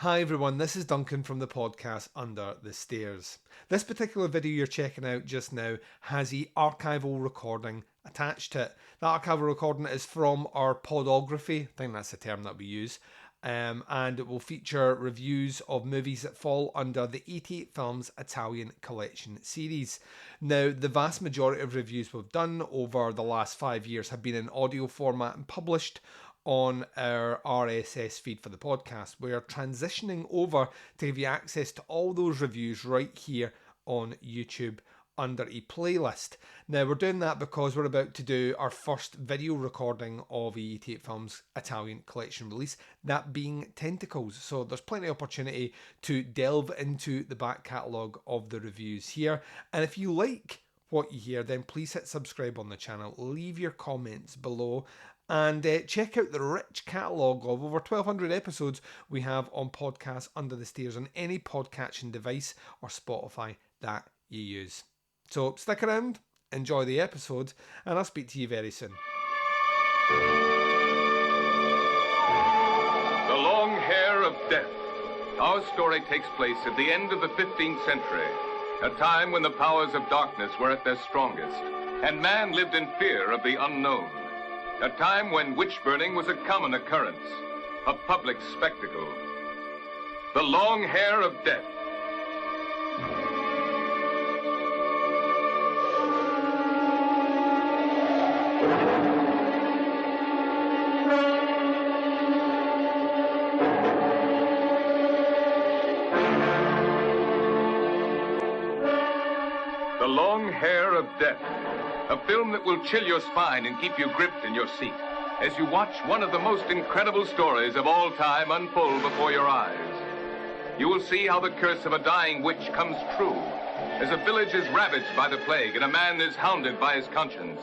Hi everyone, this is Duncan from the podcast Under the Stairs. This particular video you're checking out just now has the archival recording attached to it. The archival recording is from our podography, I think that's the term that we use, and it will feature reviews of movies that fall under the 88 Films Italian Collection series. Now, the vast majority of reviews we've done over the last 5 years have been in audio format and published on our RSS feed for the podcast. We are transitioning over to give you access to all those reviews right here on YouTube under a playlist. Now, we're doing that because we're about to do our first video recording of 88 Films Italian Collection release, that being Tentacles. So there's plenty of opportunity to delve into the back catalogue of the reviews here. And if you like what you hear, then please hit subscribe on the channel, leave your comments below, and check out the rich catalogue of over 1,200 episodes we have on podcasts Under the Stairs on any podcatching device or Spotify that you use. So stick around, enjoy the episode, and I'll speak to you very soon. The Long Hair of Death. Our story takes place at the end of the 15th century, a time when the powers of darkness were at their strongest, and man lived in fear of the unknown. A time when witch burning was a common occurrence, a public spectacle. The Long Hair of Death. The Long Hair of Death. A film that will chill your spine and keep you gripped in your seat as you watch one of the most incredible stories of all time unfold before your eyes. You will see how the curse of a dying witch comes true as a village is ravaged by the plague and a man is hounded by his conscience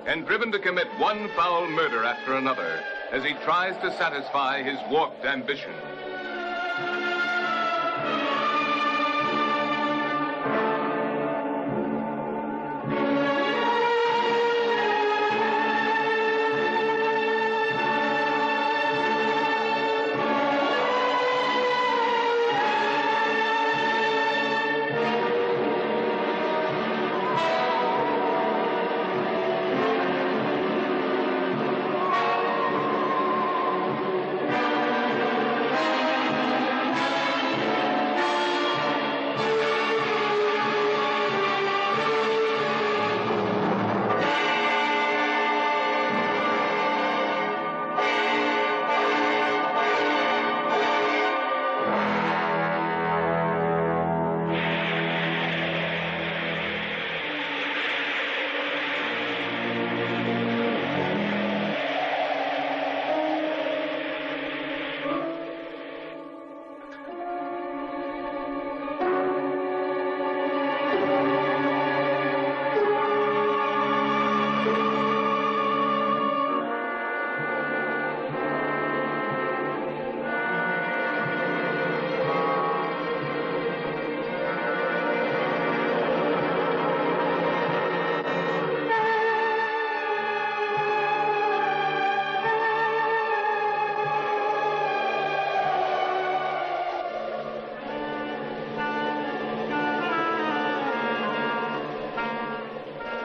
and driven to commit one foul murder after another as he tries to satisfy his warped ambition.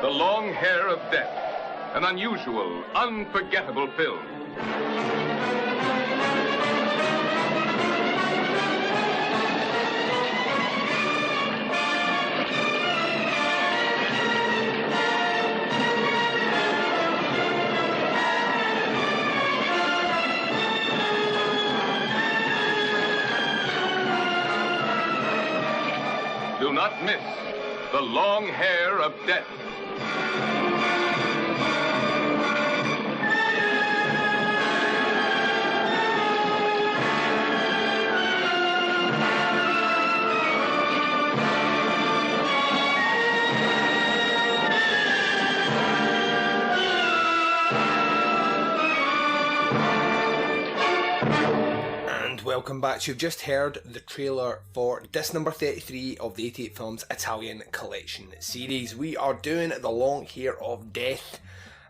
The Long Hair of Death, an unusual, unforgettable film. Do not miss The Long Hair of Death. Welcome back. You've just heard the trailer for disc number 33 of the 88 Films Italian Collection series. We are doing The Long Hair of Death.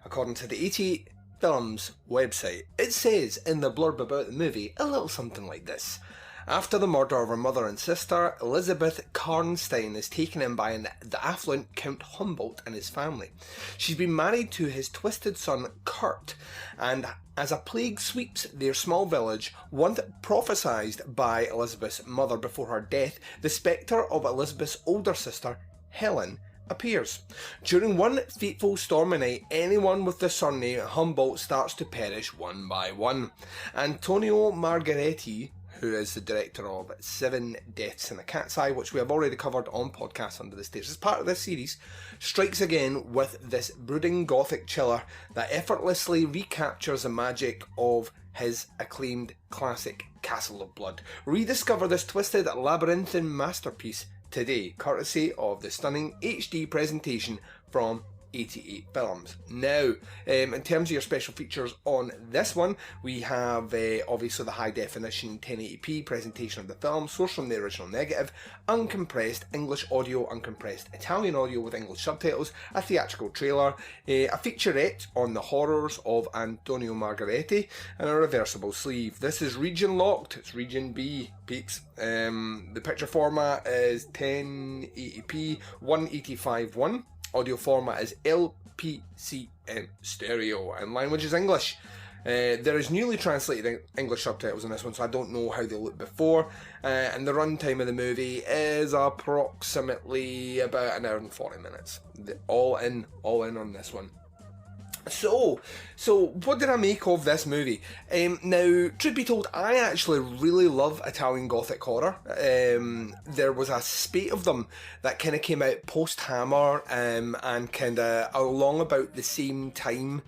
According to the 88 Films website, it says in the blurb about the movie a little something like this. After the murder of her mother and sister, Elizabeth Karnstein is taken in by the affluent Count Humboldt and his family. She's been married to his twisted son Kurt, and as a plague sweeps their small village, one prophesied by Elizabeth's mother before her death, the spectre of Elizabeth's older sister, Helen, appears. During one fateful stormy night, anyone with the surname Humboldt starts to perish one by one. Antonio Margheriti, who is the director of Seven Deaths in a Cat's Eye, which we have already covered on Podcasts Under the Stairs as part of this series, strikes again with this brooding gothic chiller that effortlessly recaptures the magic of his acclaimed classic Castle of Blood. Rediscover this twisted labyrinthine masterpiece today, courtesy of the stunning HD presentation from 88 Films. Now, in terms of your special features on this one, we have obviously the high definition 1080p presentation of the film, sourced from the original negative, uncompressed English audio, uncompressed Italian audio with English subtitles, a theatrical trailer, a featurette on the horrors of Antonio Margheriti, and a reversible sleeve. This is region locked, it's region B, peeps. The picture format is 1080p 185.1. Audio format is LPCM stereo, and language is English. There is newly translated English subtitles in this one, so I don't know how they look before. And the runtime of the movie is approximately about an hour and 40 minutes. All in on this one. So what did I make of this movie? Now, truth be told, I actually really love Italian Gothic horror. There was a spate of them that kind of came out post-Hammer, and kind of along about the same time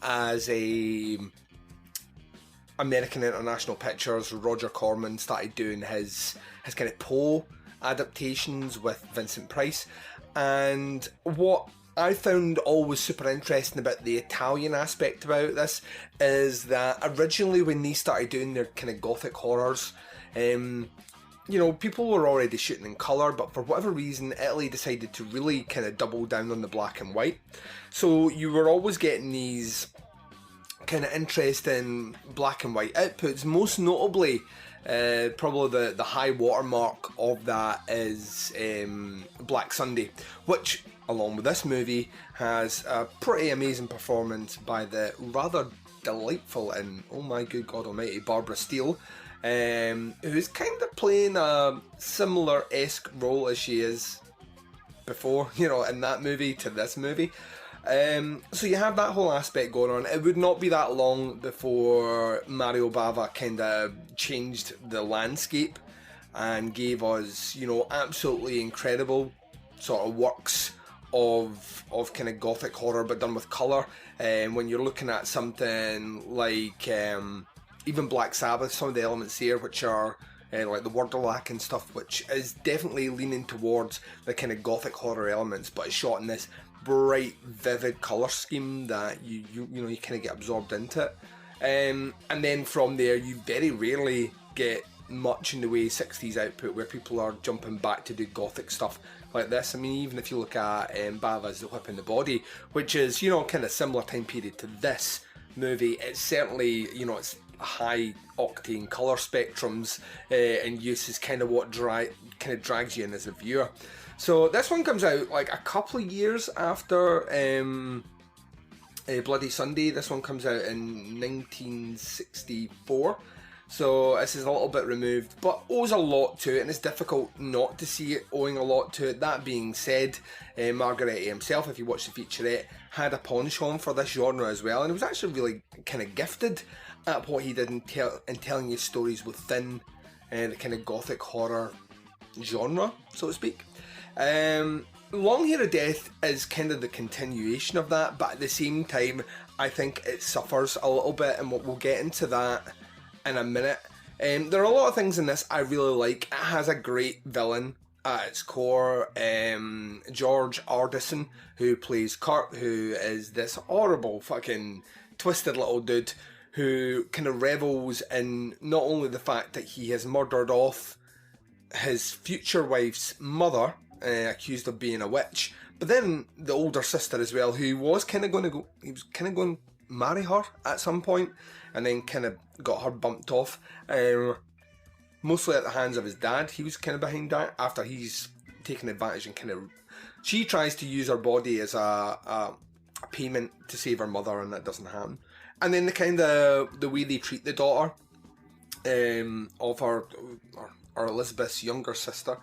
as American International Pictures. Roger Corman started doing his kind of Poe adaptations with Vincent Price, and what I found always super interesting about the Italian aspect about this is that originally when they started doing their kind of gothic horrors, people were already shooting in colour, but for whatever reason Italy decided to really kind of double down on the black and white. So you were always getting these kind of interesting black and white outputs, most notably probably the high watermark of that is Black Sunday, which along with this movie has a pretty amazing performance by the rather delightful and oh my good god almighty Barbara Steele, who's kind of playing a similar-esque role as she is before, in that movie to this movie. So you have that whole aspect going on. It would not be that long before Mario Bava kind of changed the landscape and gave us, absolutely incredible sort of works of kind of gothic horror but done with colour. When you're looking at something like even Black Sabbath, some of the elements here which are like the Wurdelak and stuff, which is definitely leaning towards the kind of gothic horror elements, but it's shot in this bright, vivid colour scheme that you kind of get absorbed into it. And then from there, you very rarely get much in the way 60s output where people are jumping back to do gothic stuff like this. I mean, even if you look at Bava's The Whip in the Body, which is, kind of similar time period to this movie, it's certainly, it's high octane colour spectrums and use is kind of what drags you in as a viewer. So this one comes out like a couple of years after Bloody Sunday. This one comes out in 1964. So this is a little bit removed, but owes a lot to it, and it's difficult not to see it owing a lot to it. That being said, Margheriti himself, if you watch the featurette, had a penchant for this genre as well, and he was actually really kind of gifted at what he did in telling you stories within the kind of gothic horror genre, so to speak. Long Hair of Death is kind of the continuation of that, but at the same time, I think it suffers a little bit, and we'll get into that in a minute. There are a lot of things in this I really like. It has a great villain at its core. George Ardison, who plays Kurt, who is this horrible fucking twisted little dude who kind of revels in not only the fact that he has murdered off his future wife's mother, accused of being a witch, but then the older sister as well, who was kind of going to marry her at some point, and then kind of got her bumped off. mostly at the hands of his dad. He was kind of behind that after he's taken advantage and kind of... She tries to use her body as a payment to save her mother, and that doesn't happen. And then the way they treat the daughter of her Elizabeth's younger sister,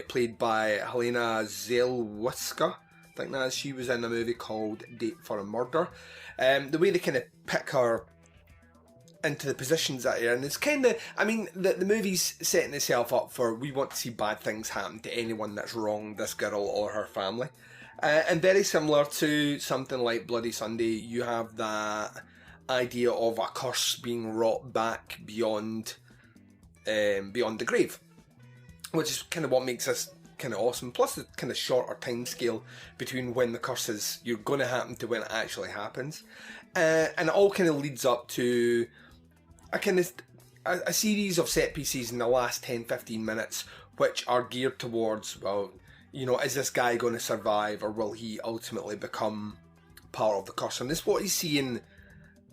played by Helena Zellweger, I think that is. She was in a movie called Date for a Murder. The way they kind of pick her into the positions that are in, it's kind of, I mean, the movie's setting itself up for, we want to see bad things happen to anyone that's wronged this girl or her family. And very similar to something like Bloody Sunday, you have that idea of a curse being wrought back beyond the grave, which is kind of what makes this kind of awesome. Plus the kind of shorter time scale between when the curse is you're going to happen to when it actually happens, and it all kind of leads up to a series of set pieces in the last 10-15 minutes which are geared towards, well, you know, is this guy going to survive, or will he ultimately become part of the curse? And is what he's seeing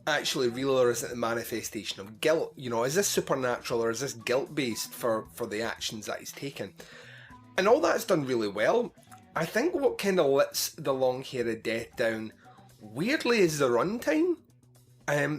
actually real, or is it the manifestation of guilt? You know, is this supernatural, or is this guilt based for the actions that he's taken? And all that's done really well. I think what kind of lets the long-haired death down weirdly is the runtime.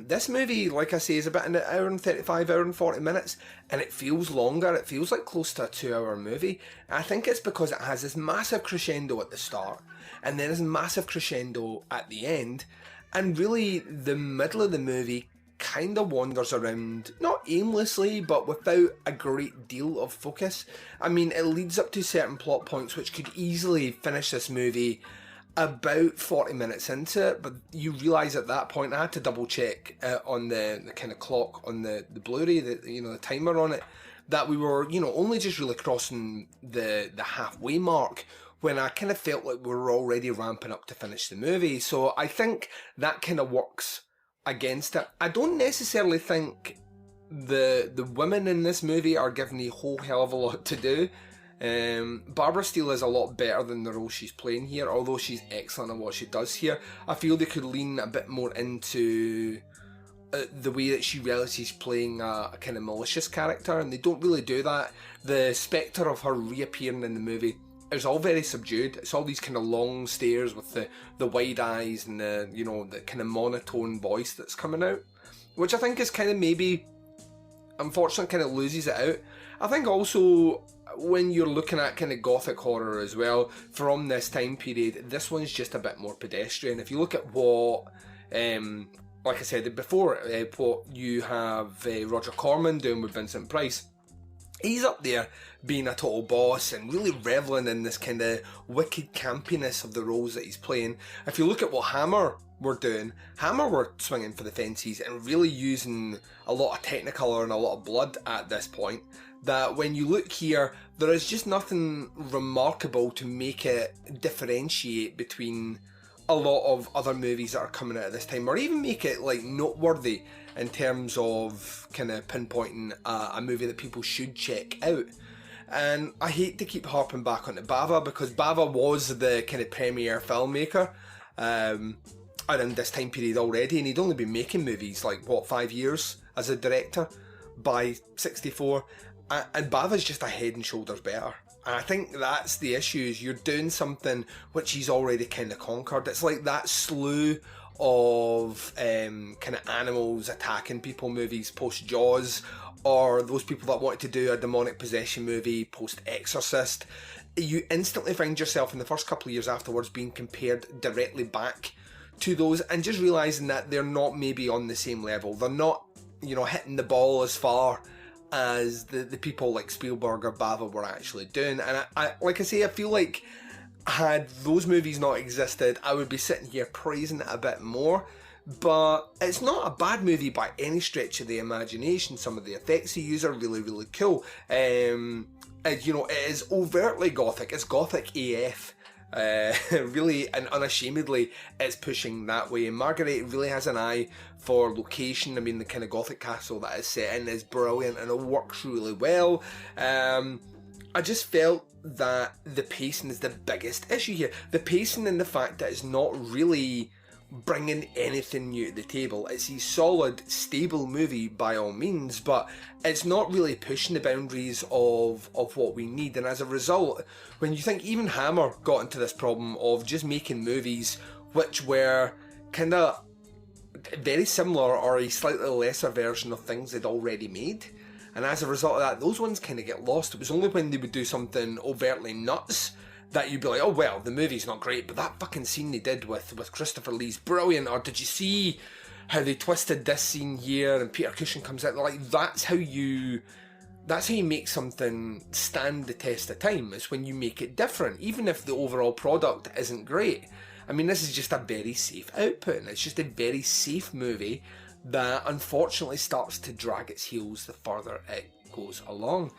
This movie, like I say, is about an hour and 35, hour and 40 minutes, and it feels longer. It feels like close to a 2-hour movie. I think it's because it has this massive crescendo at the start, and then this massive crescendo at the end, and really the middle of the movie kind of wanders around, not aimlessly, but without a great deal of focus. I mean, it leads up to certain plot points which could easily finish this movie about 40 minutes into it, but you realise at that point, I had to double check on the kind of clock on the Blu-ray, the timer on it, that we were, only just really crossing the halfway mark, when I kind of felt like we were already ramping up to finish the movie. So I think that kind of works against it. I don't necessarily think the women in this movie are given a whole hell of a lot to do. Barbara Steele is a lot better than the role she's playing here, although she's excellent at what she does here. I feel they could lean a bit more into the way that she realises she's playing a kind of malicious character, and they don't really do that. The spectre of her reappearing in the movie is all very subdued. It's all these kind of long stares with the wide eyes and the kind of monotone voice that's coming out, which I think is kind of maybe, unfortunately, kind of loses it out. I think also, when you're looking at kind of gothic horror as well, from this time period, this one's just a bit more pedestrian. If you look at what, like I said before, what you have Roger Corman doing with Vincent Price, he's up there being a total boss and really reveling in this kind of wicked campiness of the roles that he's playing. If you look at what Hammer were doing, Hammer were swinging for the fences and really using a lot of Technicolor and a lot of blood at this point, that when you look here, there is just nothing remarkable to make it differentiate between a lot of other movies that are coming out at this time, or even make it like noteworthy in terms of kind of pinpointing a movie that people should check out. And I hate to keep harping back on Bava, because Bava was the kind of premier filmmaker around this time period already, and he'd only been making movies like 5 years as a director by 64. And Bava's just a head and shoulders better. And I think that's the issue, is you're doing something which he's already kind of conquered. It's like that slew of kind of animals attacking people movies post Jaws, or those people that wanted to do a demonic possession movie post Exorcist. You instantly find yourself in the first couple of years afterwards being compared directly back to those, and just realising that they're not maybe on the same level. They're not, hitting the ball as far as the people like Spielberg or Bava were actually doing. And I like I say, I feel like had those movies not existed, I would be sitting here praising it a bit more. But it's not a bad movie by any stretch of the imagination. Some of the effects they use are really, really cool. It is overtly gothic. It's gothic AF. Really and unashamedly it's pushing that way, and Marguerite really has an eye for location. I mean, the kind of gothic castle that is set in is brilliant and it works really well. I just felt that the pacing is the biggest issue here. The pacing and the fact that it's not really bringing anything new to the table. It's a solid, stable movie by all means, but it's not really pushing the boundaries of what we need. And as a result, when you think even Hammer got into this problem of just making movies which were kind of very similar or a slightly lesser version of things they'd already made, and as a result of that, those ones kind of get lost. It was only when they would do something overtly nuts that you'd be like, oh well, the movie's not great, but that fucking scene they did with Christopher Lee's brilliant, or did you see how they twisted this scene here and Peter Cushing comes out? Like, that's how you make something stand the test of time, is when you make it different, even if the overall product isn't great. I mean, this is just a very safe output, and it's just a very safe movie that unfortunately starts to drag its heels the further it goes along.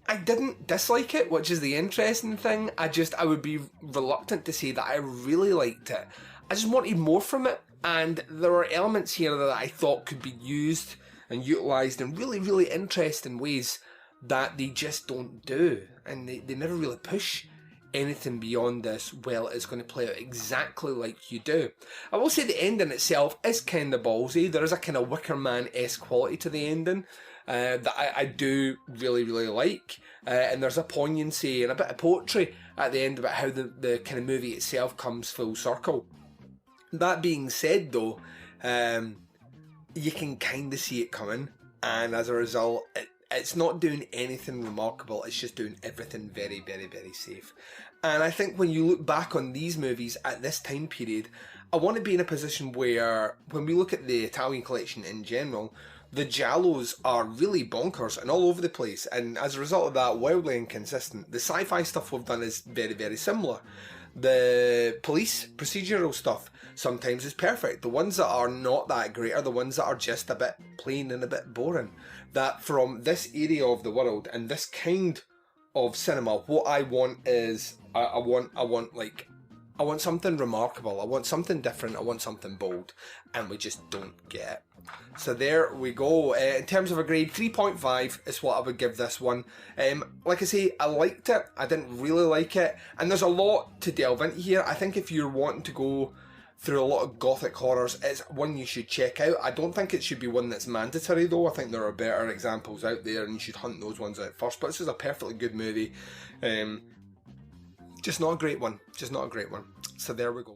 I didn't dislike it, which is the interesting thing. I would be reluctant to say that I really liked it. I just wanted more from it, and there are elements here that I thought could be used and utilised in really, really interesting ways that they just don't do, and they never really push anything beyond this. Well, it's going to play out exactly like you do. I will say the ending itself is kind of ballsy. There is a kind of Wicker Man-esque quality to the ending that I do really, really like. And there's a poignancy and a bit of poetry at the end about how the kind of movie itself comes full circle. That being said, though, you can kind of see it coming, and as a result, it's not doing anything remarkable. It's just doing everything very, very, very safe. And I think when you look back on these movies at this time period, I want to be in a position where, when we look at the Italian collection in general, the giallos are really bonkers and all over the place, and as a result of that, wildly inconsistent. The sci-fi stuff we've done is very, very similar. The police procedural stuff sometimes is perfect. The ones that are not that great are the ones that are just a bit plain and a bit boring. That from this area of the world and this kind of cinema, what I want is I want something remarkable. I want something different. I want something bold, and we just don't get it. So there we go. In terms of a grade, 3.5 is what I would give this one. Like I say, I liked it. I didn't really like it, and there's a lot to delve into here. I think if you're wanting to go through a lot of gothic horrors, it's one you should check out. I don't think it should be one that's mandatory, though. I think there are better examples out there, and you should hunt those ones out first. But this is a perfectly good movie. Just not a great one. Just not a great one. So there we go.